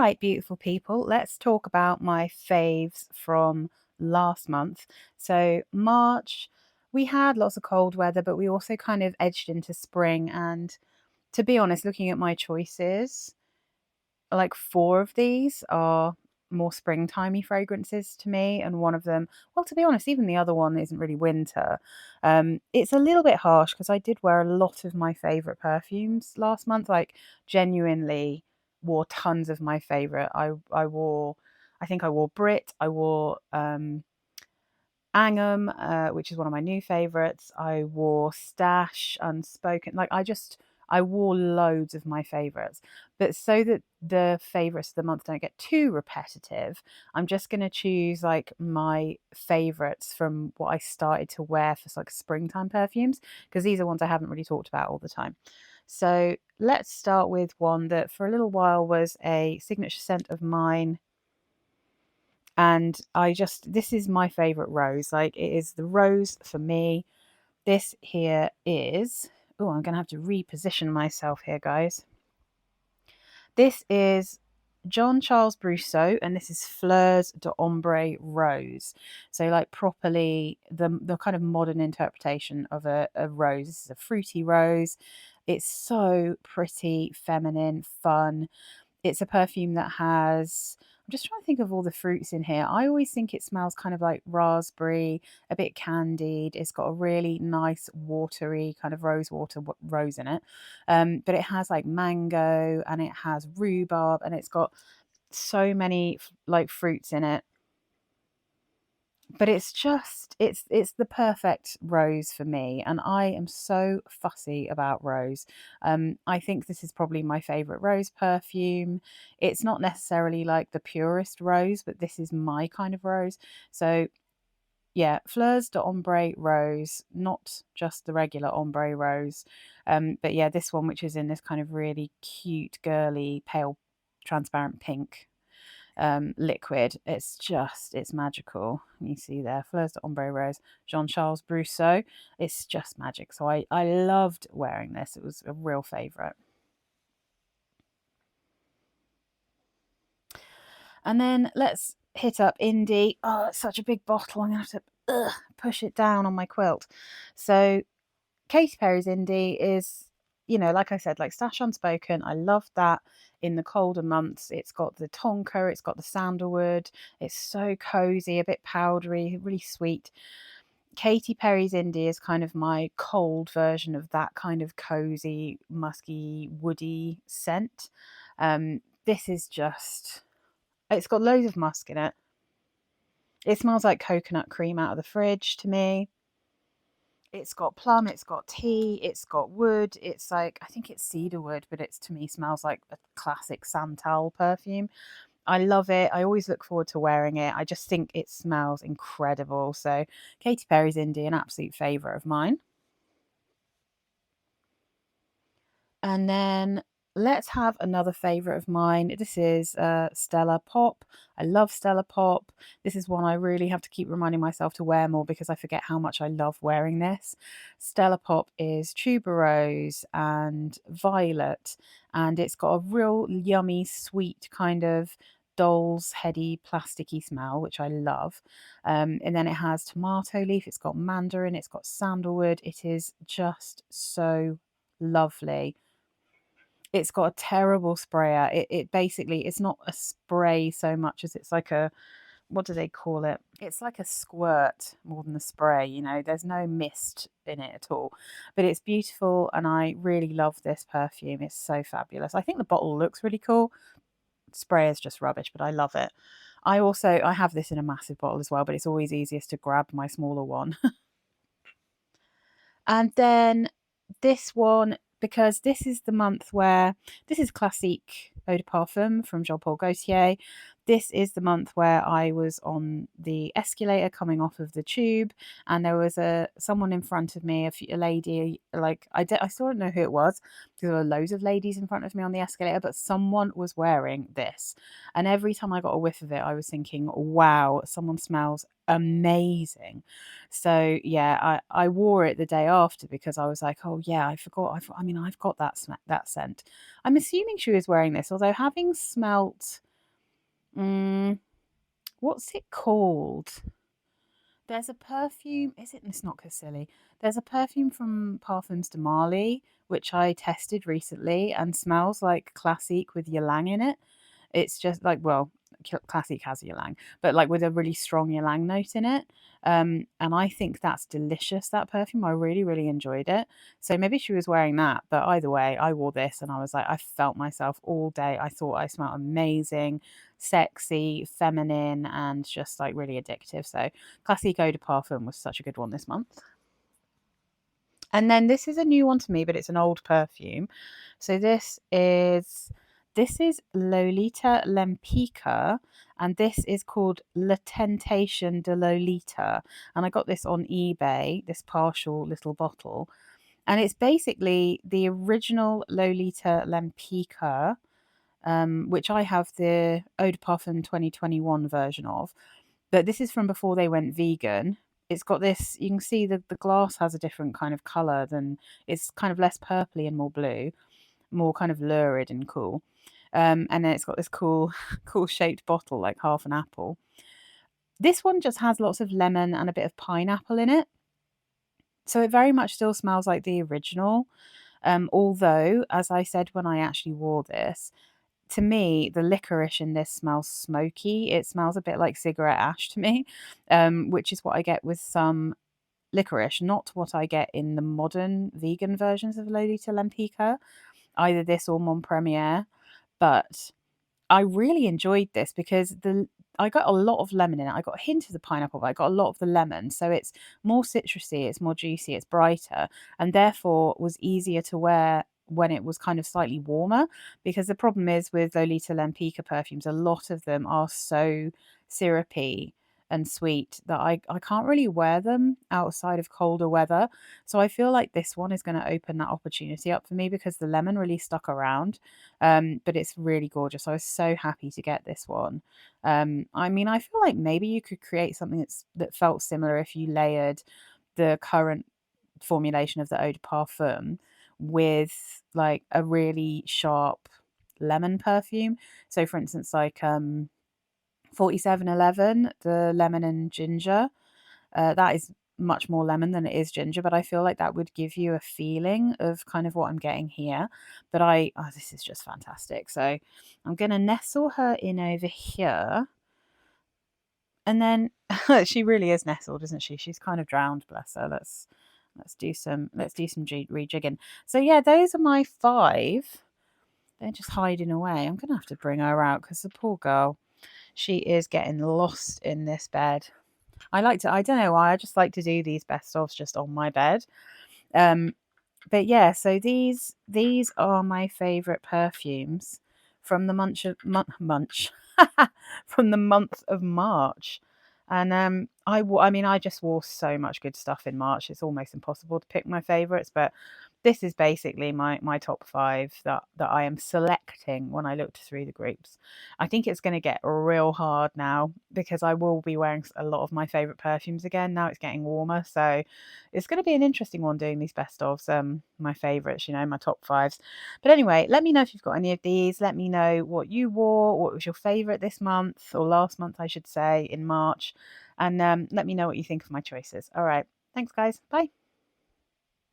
right, beautiful people, let's talk about my faves from last month. So, March, we had lots of cold weather, but we also kind of edged into spring. And to be honest, looking at my choices, like four of these are more springtimey fragrances to me, and one of them, well, to be honest, even the other one isn't really winter. It's a little bit harsh because I did wear a lot of my favorite perfumes last month, like genuinely wore tons of my favorite. I think I wore Brit, I wore Angham, which is one of my new favorites. I wore Stash, Unspoken. I wore loads of my favorites. But so that the favorites of the month don't get too repetitive, I'm just going to choose like my favorites from what I started to wear for like springtime perfumes, because these are ones I haven't really talked about all the time. So let's start with one that for a little while was a signature scent of mine, and this is my favorite rose. Like, it is the rose for me. This here is, oh, I'm going to have to reposition myself here, guys. This is John Charles Brousseau, and this is Fleurs d'Ombre Rose. So, like, properly the kind of modern interpretation of a rose. This is a fruity rose. It's so pretty, feminine, fun. It's a perfume that has, I'm just trying to think of all the fruits in here. I always think it smells kind of like raspberry, a bit candied. It's got a really nice watery kind of rose in it. But it has like mango, and it has rhubarb, and it's got so many like fruits in it. But it's the perfect rose for me, and I am so fussy about rose. I think this is probably my favorite rose perfume. It's not necessarily like the purest rose, but this is my kind of rose. So yeah, Fleurs d'Ombre Rose, not just the regular ombre rose. But yeah, this one, which is in this kind of really cute, girly, pale, transparent pink liquid. It's magical. You see there, Fleurs d'Ombre Rose, Jean-Charles Brousseau. It's just magic. So I loved wearing this. It was a real favourite. And then let's hit up Indi. Oh, it's such a big bottle. I'm going to have to push it down on my quilt. So Katy Perry's Indi is, like I said, like Stash Unspoken. I love that in the colder months. It's got the tonka, it's got the sandalwood. It's so cozy, a bit powdery, really sweet. Katy Perry's Indi is kind of my cold version of that kind of cozy, musky, woody scent. This is just, it's got loads of musk in it. It smells like coconut cream out of the fridge to me. It's got plum, it's got tea, it's got wood. It's like, I think it's cedar wood, but it's, to me, smells like a classic Santal perfume. I love it. I always look forward to wearing it. I just think it smells incredible. So Katy Perry's Indi, an absolute favourite of mine. And then let's have another favourite of mine. This is Stella Pop. I love Stella Pop. This is one I really have to keep reminding myself to wear more because I forget how much I love wearing this. Stella Pop is tuberose and violet, and it's got a real yummy, sweet kind of doll's heady, plasticky smell, which I love. And then it has tomato leaf, it's got mandarin, it's got sandalwood. It is just so lovely. It's got a terrible sprayer. It basically, it's not a spray so much as it's like a, what do they call it? It's like a squirt more than a spray, there's no mist in it at all. But it's beautiful, and I really love this perfume. It's so fabulous. I think the bottle looks really cool. Spray is just rubbish, but I love it. I have this in a massive bottle as well, but it's always easiest to grab my smaller one. And then this one, because this is the month where this is Classique Eau de Parfum from Paul Gaultier. This is the month where I was on the escalator coming off of the tube, and there was someone in front of me, a lady. Like, I still don't know who it was because there were loads of ladies in front of me on the escalator, but someone was wearing this, and every time I got a whiff of it, I was thinking, "Wow, someone smells amazing." So yeah, I wore it the day after because I was like, oh yeah, I forgot. I've got that scent. I'm assuming she was wearing this, although having smelt Mm, what's it called? There's a perfume. Is it? It's not Cassili. There's a perfume from Parfums de Marly which I tested recently and smells like Classique with ylang in it. It's just like, well, Classique has ylang, but like with a really strong ylang note in it. And I think that's delicious, that perfume. I really, really enjoyed it. So maybe she was wearing that, but either way, I wore this and I was like, I felt myself all day. I thought I smelled amazing, sexy, feminine, and just like really addictive. So Classique Eau de Parfum was such a good one this month. And then this is a new one to me, but it's an old perfume. So this is Lolita Lempicka, and this is called La Tentation de Lolita. And I got this on eBay, this partial little bottle. And it's basically the original Lolita Lempicka, which I have the Eau de Parfum 2021 version of. But this is from before they went vegan. It's got this, you can see the glass has a different kind of colour than, it's kind of less purpley and more blue, more kind of lurid and cool. And then it's got this cool, cool shaped bottle, like half an apple. This one just has lots of lemon and a bit of pineapple in it. So it very much still smells like the original. Although, as I said when I actually wore this, to me, the licorice in this smells smoky. It smells a bit like cigarette ash to me, which is what I get with some licorice, not what I get in the modern vegan versions of Lolita Lempicka, either this or Mon Premier. But I really enjoyed this because I got a lot of lemon in it. I got a hint of the pineapple, but I got a lot of the lemon. So it's more citrusy, it's more juicy, it's brighter, and therefore was easier to wear when it was kind of slightly warmer. Because the problem is with Lolita Lempicka perfumes, a lot of them are so syrupy and sweet that I can't really wear them outside of colder weather. So I feel like this one is going to open that opportunity up for me because the lemon really stuck around. But it's really gorgeous. I was so happy to get this one. I mean, I feel like maybe you could create something that felt similar if you layered the current formulation of the eau de parfum with like a really sharp lemon perfume. So, for instance, like 4711, the lemon and ginger. That is much more lemon than it is ginger, but I feel like that would give you a feeling of kind of what I'm getting here. But this is just fantastic. So I'm going to nestle her in over here. And then she really is nestled, isn't she? She's kind of drowned, bless her. Let's do some rejigging. So yeah, those are my 5. They're just hiding away. I'm gonna have to bring her out because the poor girl, she is getting lost in this bed. I don't know why, I just like to do these best ofs just on my bed. But yeah, so these are my favorite perfumes from the munch from the month of March. And I mean, I just wore so much good stuff in March. It's almost impossible to pick my favorites, but this is basically my top 5 that I am selecting when I looked through the groups. I think it's going to get real hard now because I will be wearing a lot of my favorite perfumes again. Now it's getting warmer, so it's going to be an interesting one doing these best ofs, my favorites, my top 5s. But anyway, let me know if you've got any of these. Let me know what you wore, what was your favorite this month, or last month, I should say, in March. And let me know what you think of my choices. All right. Thanks, guys. Bye.